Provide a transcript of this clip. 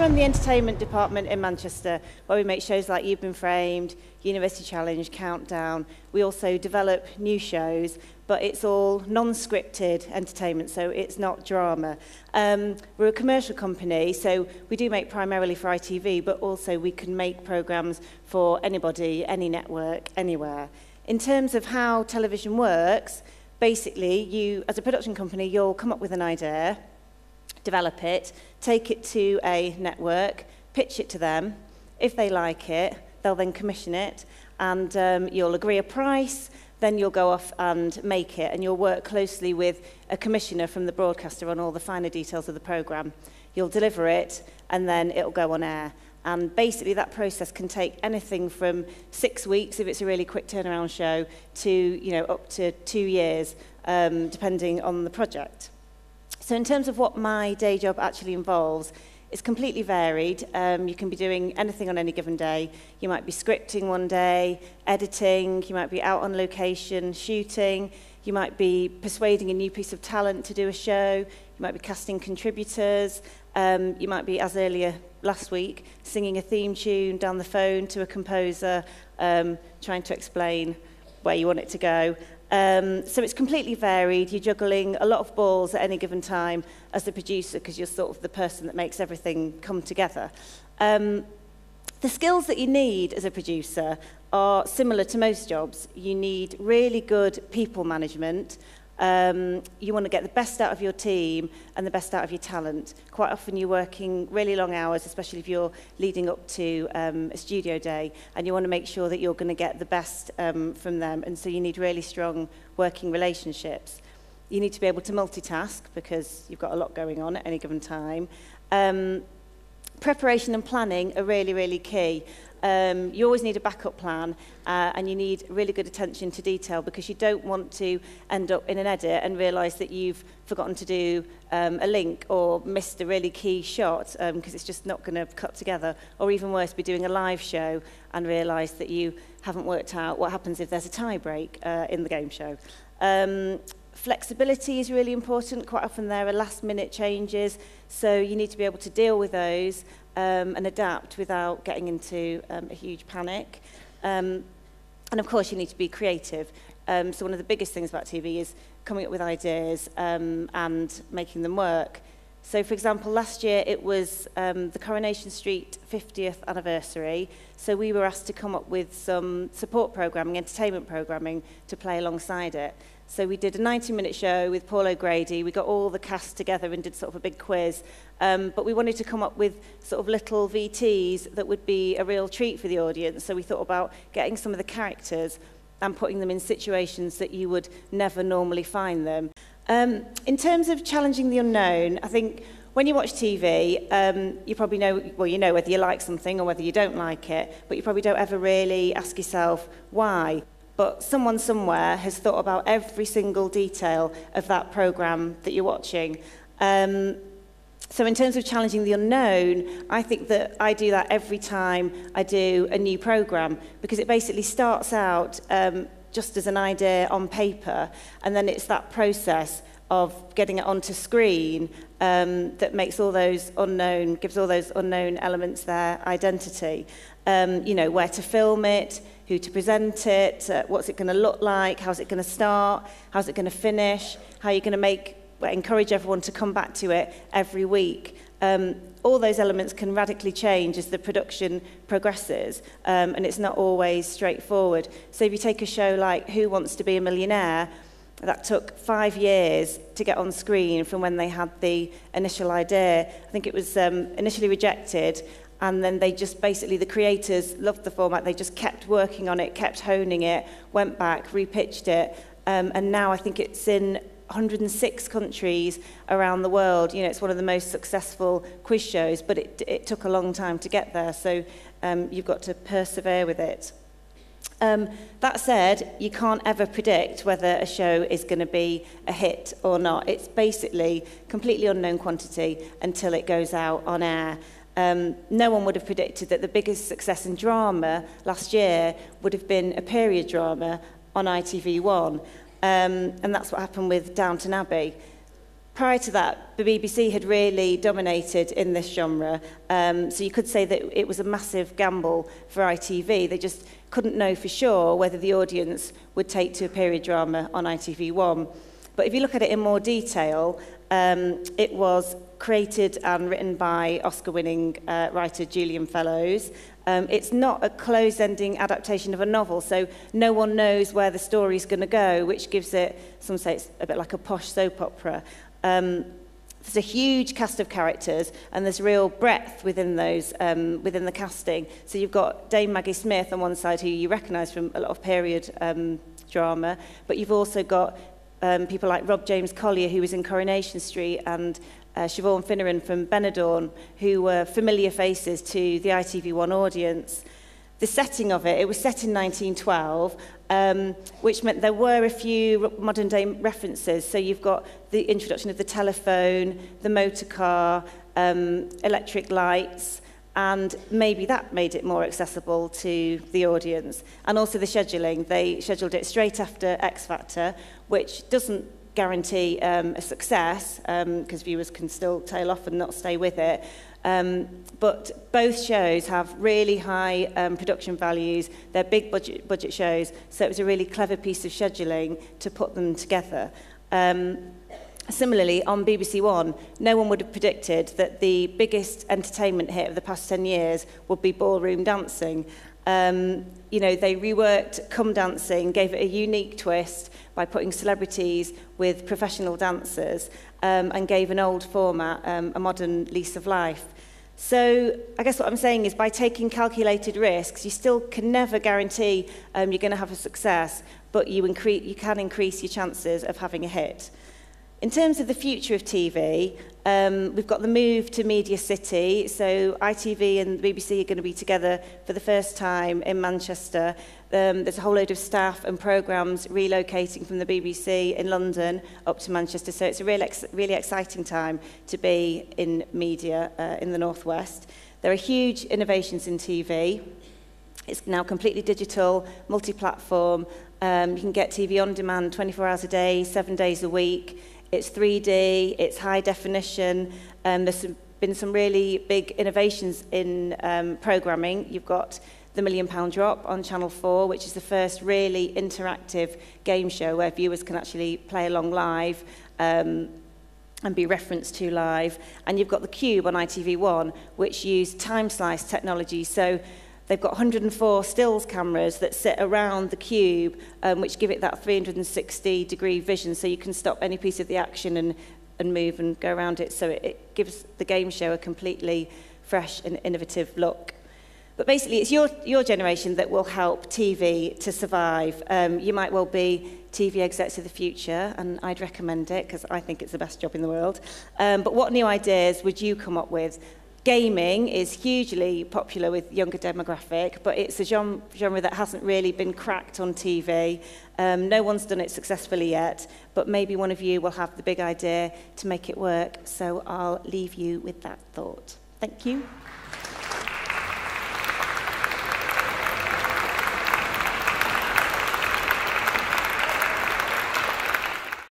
run the entertainment department in Manchester, where we make shows like You've Been Framed, University Challenge, Countdown. We also develop new shows, but it's all non-scripted entertainment, so it's not drama. We're a commercial company, so we do make primarily for ITV, but also we can make programmes for anybody, any network, anywhere. In terms of how television works, basically, you, as a production company, you'll come up with an idea, develop it, take it to a network, pitch it to them. If they like it, they'll then commission it, and you'll agree a price, then you'll go off and make it, and you'll work closely with a commissioner from the broadcaster on all the finer details of the programme. You'll deliver it, and then it'll go on air. And basically that process can take anything from 6 weeks, if it's a really quick turnaround show, to up to 2 years, depending on the project. So in terms of what my day job actually involves, it's completely varied. You can be doing anything on any given day. You might be scripting one day, editing, you might be out on location, shooting, you might be persuading a new piece of talent to do a show, you might be casting contributors, you might be, as earlier last week, singing a theme tune down the phone to a composer, trying to explain where you want it to go. So it's completely varied. You're juggling a lot of balls at any given time as the producer, because you're sort of the person that makes everything come together. The skills that you need as a producer are similar to most jobs. You need really good people management. You want to get the best out of your team and the best out of your talent. Quite often you're working really long hours, especially if you're leading up to a studio day, and you want to make sure that you're going to get the best from them, and so you need really strong working relationships. You need to be able to multitask, because you've got a lot going on at any given time. Preparation and planning are really, really key. You always need a backup plan, and you need really good attention to detail, because you don't want to end up in an edit and realise that you've forgotten to do a link or missed a really key shot, because it's just not going to cut together. Or even worse, be doing a live show and realise that you haven't worked out what happens if there's a tie break in the game show. Flexibility is really important. Quite often there are last-minute changes, so you need to be able to deal with those and adapt without getting into a huge panic. And of course, you need to be creative. So one of the biggest things about TV is coming up with ideas and making them work. So, for example, last year it was the Coronation Street 50th anniversary, so we were asked to come up with some support programming, entertainment programming, to play alongside it. So we did a 90-minute show with Paul O'Grady. We got all the cast together and did sort of a big quiz. But we wanted to come up with sort of little VTs that would be a real treat for the audience. So we thought about getting some of the characters and putting them in situations that you would never normally find them. In terms of challenging the unknown, I think when you watch TV, you probably know, well, you know whether you like something or whether you don't like it, but you probably don't ever really ask yourself why. But someone somewhere has thought about every single detail of that programme that you're watching. So in terms of challenging the unknown, I think that I do that every time I do a new programme, because it basically starts out just as an idea on paper, and then it's that process of getting it onto screen that makes all those unknown, gives all those unknown elements their identity. You know, where to film it, who to present it, what's it going to look like, how's it going to start, how's it going to finish, how you're going to encourage everyone to come back to it every week. All those elements can radically change as the production progresses, and it's not always straightforward. So if you take a show like Who Wants to Be a Millionaire, that took 5 years to get on screen from when they had the initial idea. I think it was initially rejected, and then they just basically, the creators loved the format, they just kept working on it, kept honing it, went back, repitched it, and now I think it's in 106 countries around the world. You know, it's one of the most successful quiz shows, but it took a long time to get there, so you've got to persevere with it. That said, you can't ever predict whether a show is going to be a hit or not. It's basically completely unknown quantity until it goes out on air. No one would have predicted that the biggest success in drama last year would have been a period drama on ITV1. And that's what happened with Downton Abbey. Prior to that, the BBC had really dominated in this genre, so you could say that it was a massive gamble for ITV. They just couldn't know for sure whether the audience would take to a period drama on ITV1. But if you look at it in more detail, it was created and written by Oscar-winning writer Julian Fellowes. It's not a closed-ending adaptation of a novel, so no one knows where the story's going to go, which gives it, some say it's a bit like a posh soap opera. There's a huge cast of characters, and there's real breadth within those, within the casting. So you've got Dame Maggie Smith on one side, who you recognise from a lot of period drama, but you've also got people like Rob James Collier, who was in Coronation Street, and Siobhan Finneran from Benidorm, who were familiar faces to the ITV1 audience. The setting of it, it was set in 1912, which meant there were a few modern-day references. So you've got the introduction of the telephone, the motor car, electric lights, and maybe that made it more accessible to the audience. And also the scheduling. They scheduled it straight after X Factor, which doesn't guarantee a success, because viewers can still tail off and not stay with it. But both shows have really high production values. They're big budget shows, so it was a really clever piece of scheduling to put them together. Similarly, on BBC One, no one would have predicted that the biggest entertainment hit of the past 10 years would be ballroom dancing. You know, they reworked Come Dancing, gave it a unique twist by putting celebrities with professional dancers, and gave an old format a modern lease of life. So I guess what I'm saying is, by taking calculated risks, you still can never guarantee you're going to have a success, but you can increase your chances of having a hit. In terms of the future of TV, we've got the move to Media City, so ITV and the BBC are going to be together for the first time in Manchester. There's a whole load of staff and programmes relocating from the BBC in London up to Manchester, so it's a really exciting time to be in media in the Northwest. There are huge innovations in TV. It's now completely digital, multi-platform. You can get TV on demand 24 hours a day, 7 days a week. It's 3D, it's high definition. There's been some really big innovations in programming. You've got the £1 Million Drop on Channel 4, which is the first really interactive game show where viewers can actually play along live and be referenced to live. And you've got The Cube on ITV1, which use time slice technology. So they've got 104 stills cameras that sit around the cube, which give it that 360-degree vision, so you can stop any piece of the action and move and go around it. So it gives the game show a completely fresh and innovative look. But basically, it's your generation that will help TV to survive. You might well be TV execs of the future, and I'd recommend it because I think it's the best job in the world. But what new ideas would you come up with? Gaming is hugely popular with younger demographic, but it's a genre that hasn't really been cracked on TV. No one's done it successfully yet, but maybe one of you will have the big idea to make it work. So I'll leave you with that thought. Thank you.